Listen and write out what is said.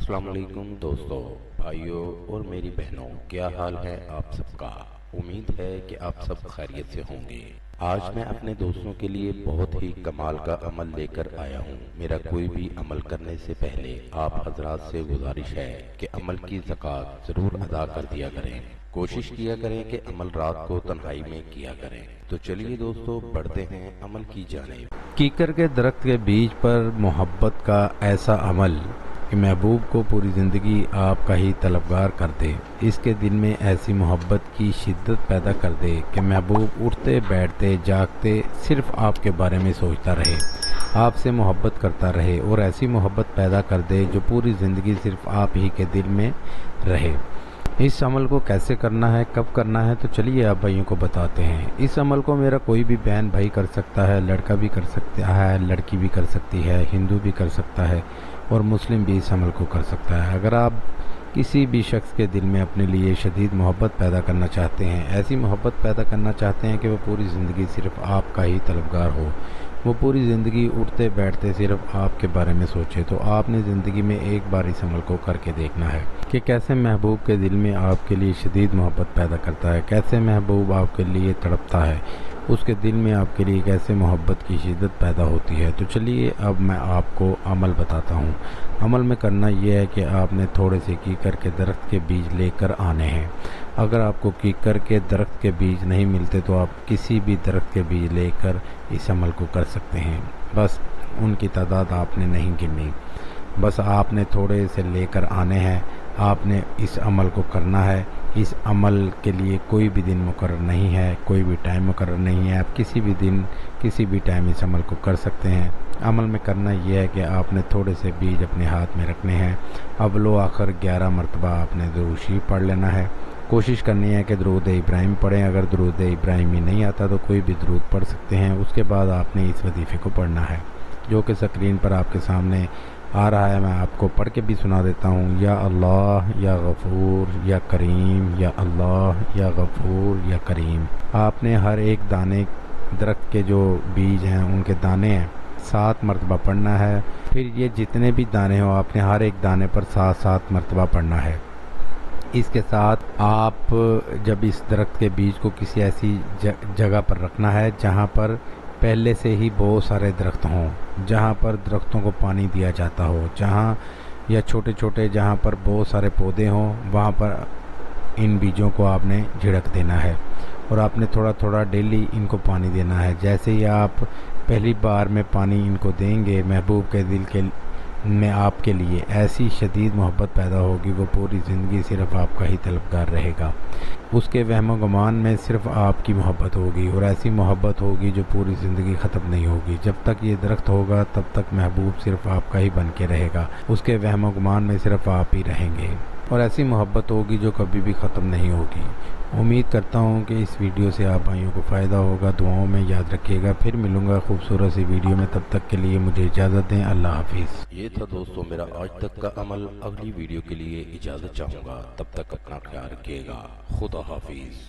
السلام علیکم دوستو، بھائیوں اور میری بہنوں، کیا حال ہے آپ سب کا؟ امید ہے کہ آپ سب خیریت سے ہوں گے۔ آج میں اپنے دوستوں کے لیے بہت ہی کمال کا عمل لے کر آیا ہوں۔ میرا کوئی بھی عمل کرنے سے پہلے آپ حضرات سے گزارش ہے کہ عمل کی زکوٰۃ ضرور ادا کر دیا کریں۔ کوشش کیا کریں کہ عمل رات کو تنہائی میں کیا کریں۔ تو چلیے دوستو، بڑھتے ہیں عمل کی جانب۔ کیکر کے درخت کے بیج پر محبت کا ایسا عمل کہ محبوب کو پوری زندگی آپ کا ہی طلبگار کر دے، اس کے دل میں ایسی محبت کی شدت پیدا کر دے کہ محبوب اٹھتے بیٹھتے جاگتے صرف آپ کے بارے میں سوچتا رہے، آپ سے محبت کرتا رہے، اور ایسی محبت پیدا کر دے جو پوری زندگی صرف آپ ہی کے دل میں رہے۔ اس عمل کو کیسے کرنا ہے، کب کرنا ہے، تو چلیے آپ بھائیوں کو بتاتے ہیں۔ اس عمل کو میرا کوئی بھی بہن بھائی کر سکتا ہے، لڑکا بھی کر سکتا ہے، لڑکی بھی کر سکتی ہے، ہندو بھی کر سکتا ہے اور مسلم بھی اس عمل کو کر سکتا ہے۔ اگر آپ کسی بھی شخص کے دل میں اپنے لیے شدید محبت پیدا کرنا چاہتے ہیں، ایسی محبت پیدا کرنا چاہتے ہیں کہ وہ پوری زندگی صرف آپ کا ہی طلبگار ہو، وہ پوری زندگی اٹھتے بیٹھتے صرف آپ کے بارے میں سوچے، تو آپ نے زندگی میں ایک بار اس عمل کو کر کے دیکھنا ہے کہ کیسے محبوب کے دل میں آپ کے لیے شدید محبت پیدا کرتا ہے، کیسے محبوب آپ کے لیے تڑپتا ہے، اس کے دل میں آپ کے لیے کیسے محبت کی شدت پیدا ہوتی ہے۔ تو چلیے اب میں آپ کو عمل بتاتا ہوں۔ عمل میں کرنا یہ ہے کہ آپ نے تھوڑے سے کیکر کے درخت کے بیج لے کر آنے ہیں۔ اگر آپ کو کیکر کے درخت کے بیج نہیں ملتے تو آپ کسی بھی درخت کے بیج لے کر اس عمل کو کر سکتے ہیں، بس ان کی تعداد آپ نے نہیں گننی، بس آپ نے تھوڑے سے لے کر آنے ہیں۔ آپ نے اس عمل کو کرنا ہے۔ اس عمل کے لیے کوئی بھی دن مقرر نہیں ہے، کوئی بھی ٹائم مقرر نہیں ہے، آپ کسی بھی دن کسی بھی ٹائم اس عمل کو کر سکتے ہیں۔ عمل میں کرنا یہ ہے کہ آپ نے تھوڑے سے بیج اپنے ہاتھ میں رکھنے ہیں۔ اول و آخر 11 مرتبہ آپ نے درود شریف پڑھ لینا ہے۔ کوشش کرنی ہے کہ درود ابراہیم پڑھیں، اگر درود ابراہیمی نہیں آتا تو کوئی بھی درود پڑھ سکتے ہیں۔ اس کے بعد آپ نے اس وظیفے کو پڑھنا ہے جو کہ اسکرین پر آپ کے سامنے آ رہا ہے، میں آپ کو پڑھ کے بھی سنا دیتا ہوں۔ یا اللہ یا غفور یا کریم، یا اللہ یا غفور یا کریم۔ آپ نے ہر ایک دانے درخت کے جو بیج ہیں ان کے دانے ہیں 7 مرتبہ پڑھنا ہے۔ پھر یہ جتنے بھی دانے ہوں آپ نے ہر ایک دانے پر 7 مرتبہ پڑھنا ہے۔ اس کے ساتھ آپ جب اس درخت کے بیج کو کسی ایسی جگہ پر رکھنا ہے جہاں پر پہلے سے ہی بہت سارے درخت ہوں، جہاں پر درختوں کو پانی دیا جاتا ہو، جہاں یا چھوٹے چھوٹے جہاں پر بہت سارے پودے ہوں، وہاں پر ان بیجوں کو آپ نے جھڑک دینا ہے اور آپ نے تھوڑا تھوڑا ڈیلی ان کو پانی دینا ہے۔ جیسے ہی آپ پہلی بار میں پانی ان کو دیں گے، محبوب کے دل میں آپ کے لیے ایسی شدید محبت پیدا ہوگی، وہ پوری زندگی صرف آپ کا ہی طلبگار رہے گا۔ اس کے وہم و گمان میں صرف آپ کی محبت ہوگی، اور ایسی محبت ہوگی جو پوری زندگی ختم نہیں ہوگی۔ جب تک یہ درخت ہوگا تب تک محبوب صرف آپ کا ہی بن کے رہے گا، اس کے وہم و گمان میں صرف آپ ہی رہیں گے، اور ایسی محبت ہوگی جو کبھی بھی ختم نہیں ہوگی۔ امید کرتا ہوں کہ اس ویڈیو سے آپ بھائیوں کو فائدہ ہوگا، دعاؤں میں یاد رکھیے گا۔ پھر ملوں گا خوبصورت سی ویڈیو میں، تب تک کے لیے مجھے اجازت دیں، اللہ حافظ۔ یہ تھا دوستو میرا آج تک کا عمل۔ اگلی ویڈیو کے لیے اجازت چاہوں گا، تب تک اپنا خیال رکھیے گا۔ خدا حافظ۔